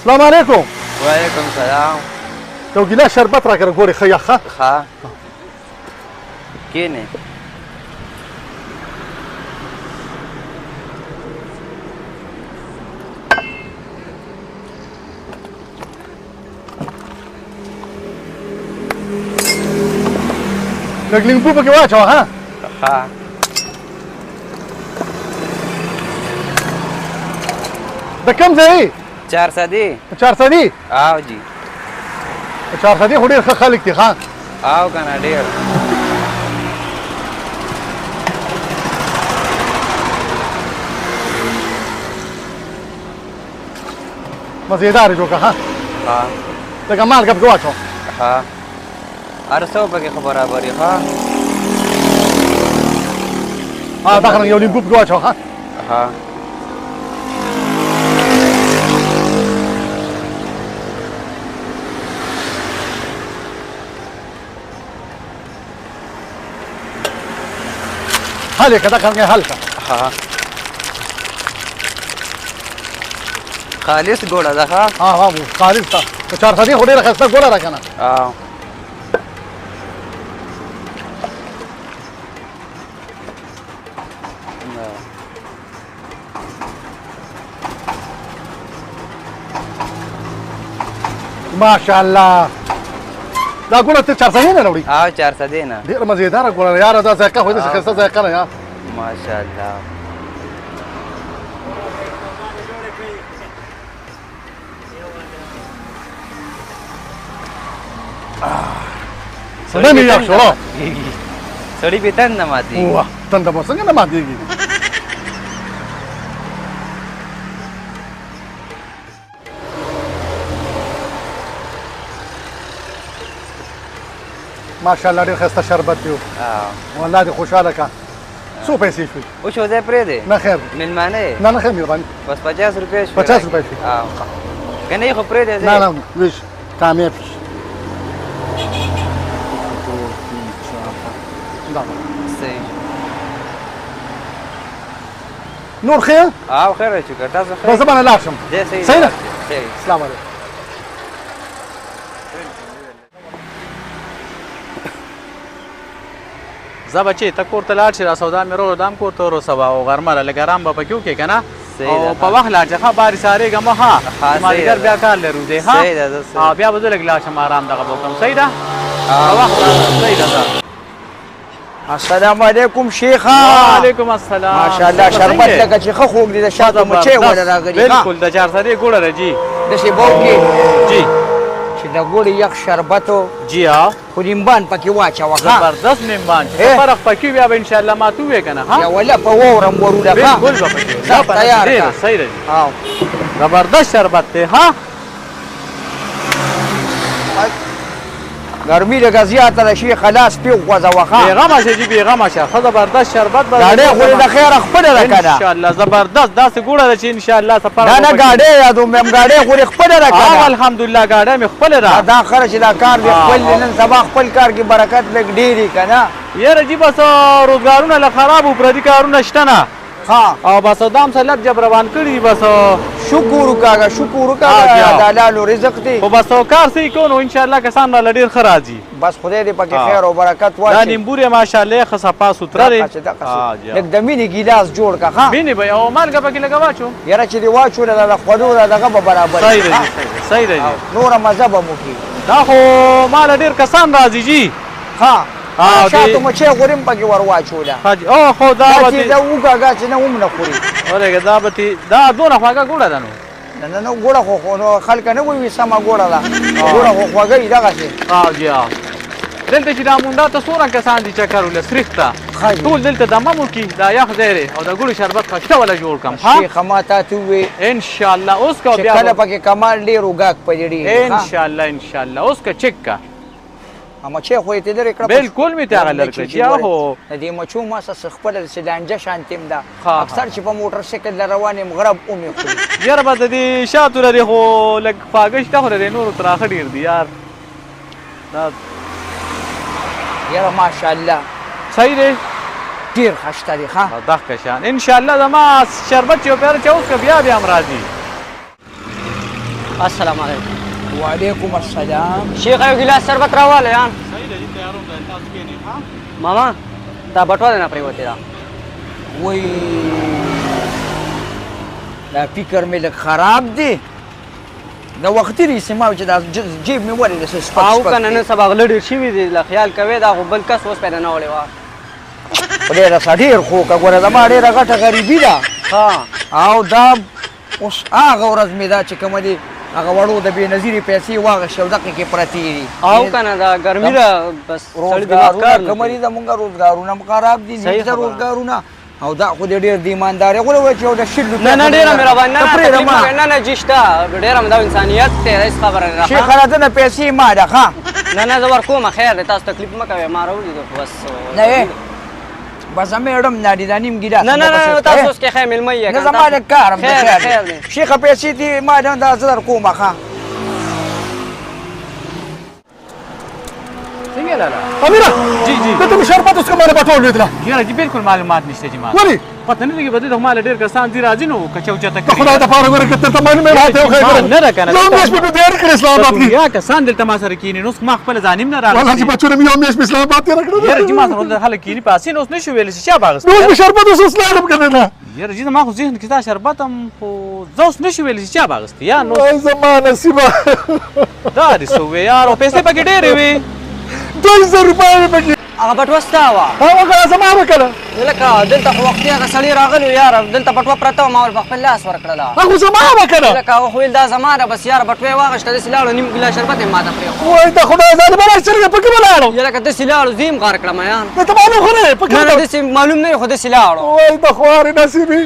السلام علیکم. وعلیکم السلام. یو ګیلاس شربت راکړه ګورې ښه یخ ښه. ښه کښېنئ. لږ لیمبو پکې واچوه ها. ښه د کوم ځای یې؟ چارسدي. چارسدي؟ او جي چارسدي خو ډېر ښه خلک دي ښه. او که نه ډېر. مزېدار یې جوړ کړه ښه. ښه لږه مالګه پکې واچوه. ښه هر څه پکې خو برابر یې. ښه دغه رنګ یو لیمبو پکې واچوه ښه. ښه حل یې کړه دغه رنګ یې حل کړه. ښه خالص ګوړه ده. ښه خالص ده. د چارسدي خو ډېره ښایسته ګوړه ده که نه. او ماشاءالله دا ګوړه ته چارسدي نه راوړي؟ او چارسدي نه. ډېره مزېداره ګوړه ده یاره. دا ذایقه خو داسې ښایسته ذایقه ده یار. ماشاءالله. زړه مې یخ شو. سړي بې تنده ماتېږي. واه تنده به څنګه نه ماتېږي. ماشاءالله ډېر ښایسته شربت دی. والله دې خوشحاله کړه. څو پیسې شوې؟ اوس یو ځای پرېږدې؟ نه خیر. مېلمانه یې؟ نه خیر مهرباني. بس 50 روپۍ شوې. 50 روپۍ شوې. که نه یې خو پرېږدې. نه ویش کامیاب شي. صحیح. نور ښه یې؟ او خیر دی شکر. تاسو ښه یې؟ بس زه به نه لاړ شم. صحیح ده؟ السلام علیکم. زه بچې ته کور ته لاړ شې را سودا مې راوړه دام کور ته ورسوه او غرمه لږ ارام به پکې وکړې که نه. او په وخت لاړ شه ښه بارې سارېږه مه ښه. مازدیګر بیا کار لرو دی ښه. بیا به زه لږ لاړ شم ارام دغه به وکړم. صحیح ده؟ په وخت صحیح ده. السلام علیکم شیخه. وعلیکم السلام. ماشاءالله شربت لکه چې ښه خوږ دی. د شاتو مچۍ وله راغلي. بالکل د چارسدي ګوړه ده جي. داسې به وکړې جي چې د ګوړې یخ شربتو جي ها خو لیمبان پکې واچوه. زبردست مېمبان چې فرق پکې بیا به انشاءالله ماته ووایې که نه. یوه لپه واورم ورونه. بالکل به پکې دا تیار ډېره کړه. صحیح ده جي. زبردست شربت دی ها. ګرمي لږه زیاته ده شیخه. لاس پې وخوځوه ښه. بېغمه شه جي بېغمه شه. ښه زبردست شربت به ګاډۍ خو یې د خیره خپله ده که نه. انشاءالله زبردست داسې ګوړه ده چې انشاءالله سفر نه ګاډۍ یادوم یم. ګاډۍ خو یې خپله ده که نه. الحمدلله ګاډۍ مې خپله ده. دا خره چې دا کار دې خپل دی. نن سبا خپل کار کې برکت لږ ډېر وي که نه. یاره جي بس روزګارونه له خراب و پردي کارونه شته نه. او بس دام سره لږ جب روان کړي بس. شکر وکړه شکر وکړه. د حلالو رزق دی. خو بس کار صحیح کوو نو انشاءالله کسان راله ډېر ښه راځي. بس خدای دې پکې خیر او برکت واچوي. دا نیمبور یې ماشاءالله ښه صفا سوتره دی. لږ د مینې ګیلاس جوړ کړه ښه. مینې به او مالګه پکې لږه واچو. یاره چې دې واچوله د خوړو د دغه به برابر صحیح ده جي صحیح ده جي. نوره مزه به مو کړي. دا خو ماله ډېر کسان راځي جي. ښه شاتو مچۍ غوري هم پکې ور واچوله. او خو دا به چې دا وګاږه چې نه هم نه خوري. ورېږه دا به دا دونه خوږه ګوړه ده نو. نه ګوړه خو نو خلک نه وایي سمه ګوړه ده. ګوړه خو خوږه وي دغسې. جي دلته چې دا مونډا ته څومره کسان دي چکر وله سریخ ته ټول دلته دمه مو کي دا یخ ځای دی او د ګوړې شربت ښایسته وله جوړ کړم. شیخه ما تا ته ووایې انشاءالله اوس که چې کله پکې کمال ډېر وګاګ په دې ډېر. انشاءالله انشاءالله اوس که چک که مچۍ خو یې ته لرې کړه. بالکل مې ته هغه لرې کړه چې هو د دې مچو ما سه خپله داسې لانجه شانتې م ده. اکثر چې په موټر سایکل له روان یم غرب ومې خوري. یاره به د دې شاتو لرې خو لږ خواږه شته خو د دې نورو تراخه ډېر دي یار. دا یاره ماشاءالله صحیح دی. ډېر ښه شته دی ښه. دغه شان انشاءالله زما شربت چې یو پیاله چې اوس که بیا هم راځي. السلام علیکم. وعلیکم السلام. شیخ یو ګیلاس شربت راواله یان. صحیح دی تیاروم ده تاسو کې نه ها. ماما دا بټوه نه پریوته دا. وای دا فکر مې لږ خراب دی. دا وختي رئیس ما چې دا جیب مې ولې د سپک او کنه نن سبا غل ډیر شي دی لا خیال کوي دا خو بل کس اوس پیدا نه وړي وا. ډېره ښه ډېر خو که ګوره زما ډېره غټه غریبي ده. ها او دا اوس هغه ورځ مې دا چې کومه دي هغه وړو د بېنظیرې پیسې واغېستې او دقې کې پرتې دي. او کنه دا ګرمي ده بس سړی دماغ کار نه کومه دي زمونږ روزګارونه هم خراب دي صحیح نږدې خبره. روزګارونه او دا خو دې ډېر د ایماندارۍ غوره وایي چې یو د شل نه نه ډیره مهرباني نه ته پرېږده ما. نه نه جشته ډیره مدا انسانیت ته هیڅ خبره نه شیخ راخه. راځه نه پیسې ما ده ښه. نه نه زه ورکوم خیر دی تاسو تکلیف مه کوئ ما راوړي بس. نه بس مې اړم نه دي دا نیم ګیلاس. نه نه نه تاسو اوس کې خیر مېلمه یې نه زما د کار هم د خیر خیر دی. دی. شیخه پیسې دي ما ده دا زه درکوم ښه. څنګه لاله اميره جی جی ته مې شربت اوس کومه بټول لیدله یاره جی بالکل معلومات نشته جی ما ولې پته نه لګي بده د مال ډیر کسان دي راځي نو کچو چته د خدای د پاره ګوره کته ته باندې مې راته خو نه راکنه یو میش په دې کړ اسلام آباد کې یا کسان دلته ما سره کینی نو ما خپل ځانیم نه راغلی والله چې بچو مې یو میش په اسلام آباد کې راکړل یاره جی ما سره د خلک کینی پاسې نو اوس نشو ویل چې چا باغست نو مې شربت اوس لاړم کنه نه یاره جی ما خو ذهن کې دا شربت هم خو زه اوس نشو ویل چې چا باغست یا نو وای زما نصیبه دا دې سو یاره پیسې پکې ډېرې وي 2000 روپۍ پکې هغه بټوه ستا وه هغه زما وکړه لکه دلته خو وختي هغه سړي راغلی و یاره دلته بټوه پرته وه ما ول په خپل لاس ورکړله. هغه زما وکړه لکه هغه خو ویل دا زما ده بس یاره بټوه یې واغېسته داسې لاړو نیم ګیلاس شربت یې ماته پرېښود. وای د خدای ځان باندې څنګه پکې ولاړو یا لکه داسې لاړو زه یې غار کړم یان. ته معلوم خو نه نه نه پکې داسې معلوم نه وي خو داسې لاړو. وای د خوارې نصیبې